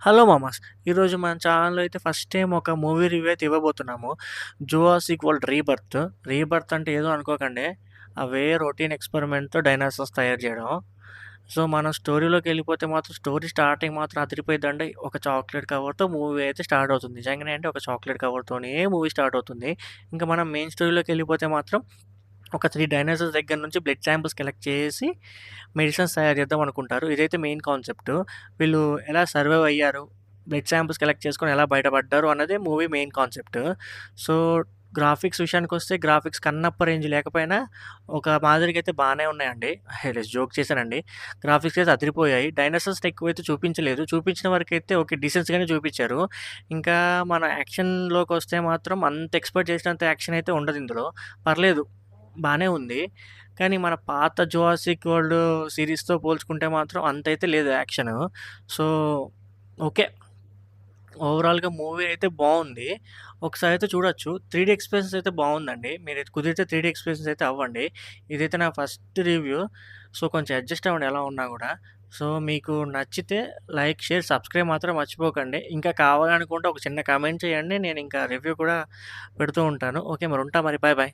Hello మామాస్! ఈరోజు మన ఛానల్‌లో అయితే ఫస్ట్ టైమ్ ఒక మూవీ రివ్యూ అయితే ఇవ్వబోతున్నాము. 'Jurassic World Rebirth'. రీబర్త్ అంటే ఏదో అనుకోకండి. అవే రొటీన్ ఎక్స్‌పెరిమెంట్‌తో డైనోసార్స్ తయారు చేయడం. సో, మనం స్టోరీలోకెళ్ళిపోతే మాత్రం స్టోరీ స్టార్టింగ్ మాత్రం అదిరిపోయిద్దండి. ఒక చాక్లేట్ కవర్‌తో మూవీ అయితే స్టార్ట్ అవుతుంది. నిజంగానే అంటే ఒక చాక్లేట్ కవర్‌తోనే మూవీ స్టార్ట్ అవుతుంది. ఇంకా మనం మెయిన్ స్టోరీలోకెళ్ళిపోతే మాత్రం ఒక 3 డైనోసార్స్ దగ్గర నుంచి బ్లడ్ శాంపిల్స్ కలెక్ట్ చేసి మెడిసిన్స్ తయారు చేద్దాం అనుకుంటారు. ఇదైతే మెయిన్ కాన్సెప్ట్. వీళ్ళు ఎలా సర్వైవ్ అయ్యారు, బ్లడ్ శాంపిల్స్ కలెక్ట్ చేసుకొని ఎలా బయటపడ్డారు అన్నదే movie main concept. So, graphics విషయానికొస్తే గ్రాఫిక్స్ కన్నప్ప రేంజ్ లేకపోయినా ఒక మాదిరిగా అయితే బానే ఉన్నాయండి. జోక్ చేశానండి. గ్రాఫిక్స్ అయితే అదిరిపోయాయి. డైనోసార్స్‌ని ఎక్కువైతే చూపించలేదు. చూపించిన వరకైతే ఓకే. డీసెన్స్‌గానే చూపించారు. ఇంకా మన యాక్షన్‌లోకొస్తే మాత్రం అంత ఎక్స్‌పెక్ట్ చేసినంత యాక్షన్ అయితే ఉండదిందులో. పర్లేదు. బానే ఉంది. కానీ మన పాత 'జురాసిక్ వరల్డ్' సీరీస్‌తో పోల్చుకుంటే మాత్రం అంతైతే లేదు యాక్షను. So, okay. ఓవరాల్‌గా మూవీ అయితే బావుంది. ఒకసారయితే చూడొచ్చు. 3డీ ఎక్స్‌పీరియన్స్ అయితే బావుందండి. మీరు కుదిరితే 3డీ ఎక్స్‌పీరియన్స్ అయితే అవ్వండి. ఇదైతే నా ఫస్ట్ రివ్యూ. సో, కొంచెం అడ్జస్ట్ అవ్వండి ఎలా ఉన్నా గూడా. సో, మీకు నచ్చితే లైక్, షేర్, సబ్స్క్రైబ్ మాత్రం మర్చిపోకండి. ఇంకా కావాలనుకుంటే ఒక చిన్న కామెంట్ చేయండి. నేనింకా రివ్యూ కూడా పెడుతూ ఉంటాను. ఓకే. మరి ఉంటా మరి. Bye bye.